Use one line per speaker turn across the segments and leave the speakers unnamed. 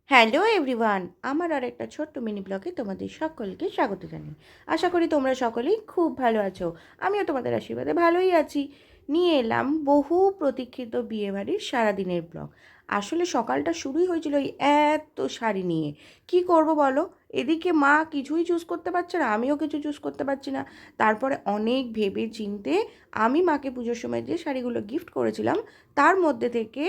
Hello everyone, আমার আর একটা ছোট্ট মিনি ব্লগে তোমাদের সকলকে স্বাগত জানাই। আশা করি তোমরা সকলেই খুব ভালো আছো। আমিও তোমাদের আশীর্বাদে ভালোই আছি। নিয়ে এলাম বহু প্রতীক্ষিত বিয়েবাড়ির সারাদিনের ব্লগ। আসলে সকালটা শুরুই হয়েছিল এই এত শাড়ি নিয়ে। কি করব বলো? এদিকে মা কিছুই চুজ করতে পারছে না, আমিও কিছু চুজ করতে পারছি না। তারপরে অনেক ভেবে চিন্তে আমি মাকে পুজোর সময় যে শাড়িগুলো গিফট করেছিলাম তার মধ্যে থেকে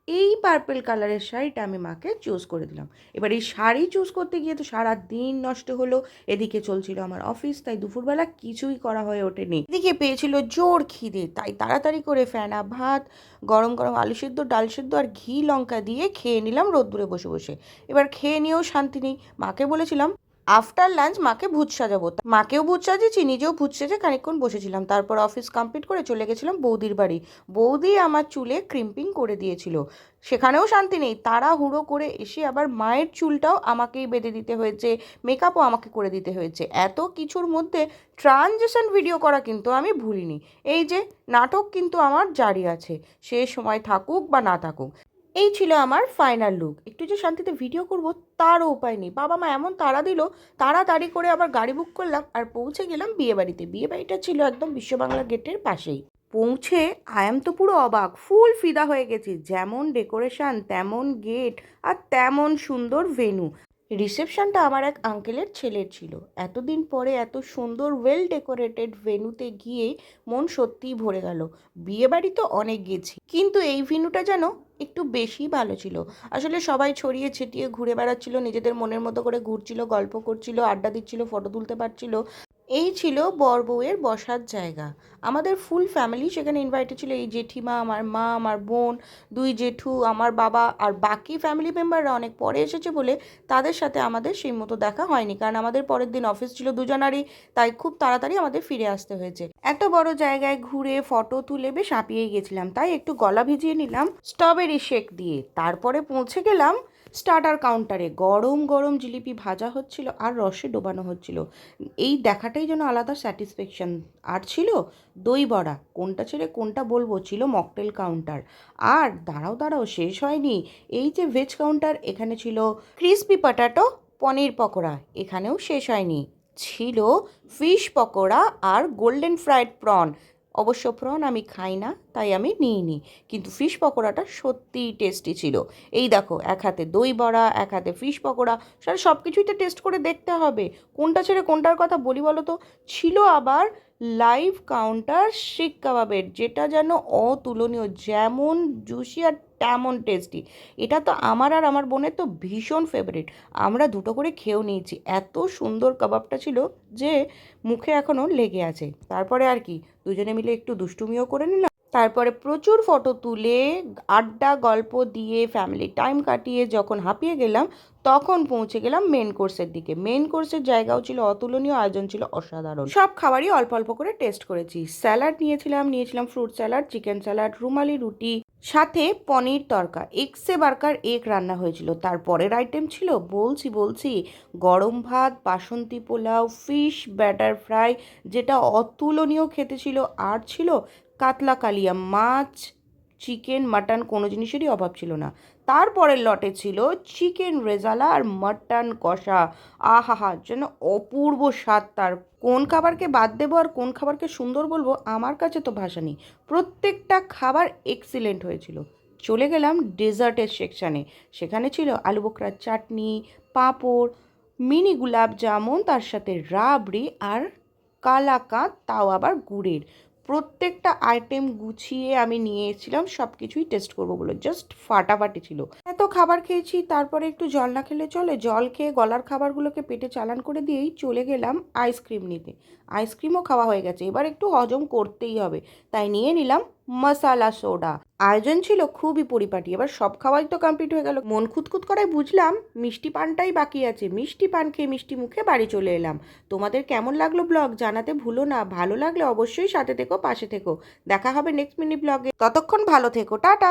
এই পার্পেল কালারের শাড়িটা আমি মাকে চুজ করে দিলাম। এবার এই শাড়ি চুজ করতে গিয়ে তো সারা দিন নষ্ট হলো। এদিকে চলছিল আমার অফিস, তাই দুপুরবেলা কিছুই করা হয়ে ওঠেনি। এদিকে পেয়েছিল জোর খিদে, তাই তাড়াতাড়ি করে ফেনা ভাত, গরম গরম আলু সেদ্ধ, ডাল সেদ্ধ আর ঘি লঙ্কা দিয়ে খেয়ে নিলাম রোদ্দুরে বসে বসে। এবার খেয়ে নিয়েও শান্তি নেই। মাকে বলেছিলাম আফটার লাঞ্চ মাকে ভূত সাজাবো, মাকেও ভূত সাজিয়েছি, নিজেও ভূত সেজে খানিকক্ষণ বসেছিলাম। তারপর অফিস কমপ্লিট করে চলে গেছিলাম বৌদির বাড়ি। বৌদি আমার চুলে ক্রিম্পিং করে দিয়েছিল। সেখানেও শান্তি নেই, তাড়াহুড়ো করে এসে আবার মায়ের চুলটাও আমাকেই বেঁধে দিতে হয়েছে, মেকআপও আমাকে করে দিতে হয়েছে। এত কিছুর মধ্যে ট্রানজিশন ভিডিও করা কিন্তু আমি ভুলিনি। এই যে নাটক কিন্তু আমার জারি আছে, সে সময় থাকুক বা না থাকুক। এই ছিল আমার ফাইনাল লুক। একটু যে শান্তিতে ভিডিও করব তারও উপায় নেই, বাবা মা এমন তাড়া দিল। তাড়াতাড়ি করে আবার গাড়ি বুক করলাম আর পৌঁছে গেলাম বিয়েবাড়িতে। বিয়েবাড়িটা ছিল একদম বিশ্ববাংলা গেটের পাশেই। পৌঁছে আয়াম তো পুরো অবাক, ফুল ফিদা হয়ে গেছি। যেমন ডেকোরেশন তেমন গেট আর তেমন সুন্দর ভেন্যু। রিসেপশনটা আমার এক আঙ্কেলের ছেলের ছিল। এতদিন পরে এত সুন্দর ওয়েল ডেকোরেটেড ভেন্যুতে গিয়ে মন সত্যিই ভরে গেল। বিয়েবাড়ি তো অনেক গেছি, কিন্তু এই ভেন্যুটা যেন একটু বেশি ভালো ছিল। আসলে সবাই ছড়িয়ে ছিটিয়ে ঘুরে বেড়াচ্ছিল, নিজেদের মনের মতো করে ঘুরছিল, গল্প করছিল, আড্ডা দিচ্ছিল, ফটো তুলতে পারছিল। এই ছিল বর বউয়ের বসার জায়গা। আমাদের ফুল ফ্যামিলি সেখানে ইনভাইটেড ছিল। এই জেঠিমা, আমার মা, আমার বোন, দুই জেঠু, আমার বাবা আর বাকি ফ্যামিলি মেম্বাররা অনেক পরে এসেছে বলে তাদের সাথে আমাদের সেই মতো দেখা হয়নি, কারণ আমাদের পরের দিন অফিস ছিল দুজনারই। তাই খুব তাড়াতাড়ি আমাদের ফিরে আসতে হয়েছে। এত বড় জায়গায় ঘুরে ফটো তুলে বেশ হাঁপিয়েই গেছিলাম, তাই একটু গলা ভিজিয়ে নিলাম স্ট্রবেরি শেক দিয়ে। তারপরে পৌঁছে গেলাম স্টার্টার কাউন্টারে। গরম গরম জিলিপি ভাজা হচ্ছিল আর রসে ডোবানো হচ্ছিল। এই দেখাটাই যেন আলাদা স্যাটিসফ্যাকশন। আর ছিল দই বড়া, কোনটা ছেড়ে কোনটা বলবো, ছিল মকটেল কাউন্টার। আর দাঁড়াও দাঁড়াও, শেষ হয়নি। এই যে ভেজ কাউন্টার, এখানে ছিল ক্রিসপি পটাটো, পনির পকোড়া। এখানেও শেষ হয়নি, ছিল ফিশ পকোড়া আর গোল্ডেন ফ্রাইড প্রন। অবশ্য প্রন আমি খাই না, তাই আমি নিইনি, কিন্তু ফিশ পকোড়াটা সত্যিই টেস্টি ছিল। এই দেখো, এক হাতে দই বড়া, এক হাতে ফিশ পকোড়া। সারা সব কিছুই তো টেস্ট করে দেখতে হবে, কোনটা ছেড়ে কোনটার কথা বলি বলো তো। ছিল আবার লাইভ কাউন্টার শিক কাবাবের, যেটা যেন অতুলনীয়, যেমন জুসি আর তেমন টেস্টি। এটা তো আমার আর আমার বোনের তো ভীষণ ফেভারিট। আমরা দুটো করে খেয়েও নিয়েছি, এত সুন্দর কাবাবটা ছিল যে মুখে এখনও লেগে আছে। তারপরে আর কি, দুজনে মিলে একটু দুষ্টুমিও করে নিলাম। তারপরে প্রচুর ফটো তুলে, আড্ডা গল্প দিয়ে, ফ্যামিলি টাইম কাটিয়ে যখন হাঁপিয়ে গেলাম, তখন পৌঁছে গেলাম মেন কোর্সের দিকে। মেন কোর্সের জায়গাও ছিল অতুলনীয়, আয়োজন ছিল অসাধারণ। সব খাবারই অল্প অল্প করে টেস্ট করেছি। স্যালাড নিয়েছিলাম ফ্রুট স্যালাড, চিকেন স্যালাড, রুমালি রুটি, সাথে পনির তরকা, এগসে বার্কার এগ রান্না হয়েছিল। তারপরের আইটেম ছিল বলছি গরম ভাত, বাসন্তী পোলাও, ফিশ ব্যাটার ফ্রাই, যেটা অতুলনীয় খেতে ছিল। আর ছিল কাতলা কালিয়া মাছ, চিকেন, মাটন, কোনো জিনিসেরই অভাব ছিল না। তারপরের লটে ছিল চিকেন রেজালা আর মাটন কষা। আহাহা, যেন অপূর্ব স্বাদ তার। কোন খাবারকে বাদ দেবো আর কোন খাবারকে সুন্দর বলবো, আমার কাছে তো ভাষা নেই। প্রত্যেকটা খাবার এক্সিলেন্ট হয়েছিল। চলে গেলাম ডেজার্টের সেকশানে। সেখানে ছিল আলু বোখরার চাটনি, পাঁপড়, মিনি গুলাব জামুন, তার সাথে রাবড়ি আর কালাকাঁদ, তাও আবার গুড়ের। প্রত্যেকটা আইটেম গুছিয়ে আমি নিয়ে এসেছিলাম সব কিছুই টেস্ট করবো বলে, জাস্ট ফাটাফাটি ছিল। এত খাবার খেয়েছি, তারপরে একটু জল না খেলে চলে। জল খেয়ে গলার খাবারগুলোকে পেটে চালান করে দিয়েই চলে গেলাম আইসক্রিম নিতে। আইসক্রিমও খাওয়া হয়ে গেছে, এবার একটু হজম করতেই হবে, তাই নিয়ে নিলাম মশালা সোডা। আয়োজন ছিল খুবই পরিপাটি। এবার সব খাওয়াই তো কমপ্লিট হয়ে গেল, মন খুঁতখুত করায় বুঝলাম মিষ্টি পানটাই বাকি আছে। মিষ্টি পান খেয়ে মিষ্টি মুখে বাড়ি চলে এলাম। তোমাদের কেমন লাগলো ব্লগ জানাতে ভুলো না। ভালো লাগলে অবশ্যই সাথে থেকো, পাশে থেকো। দেখা হবে নেক্সট মিনি ব্লগে, ততক্ষণ ভালো থেকো, টাটা।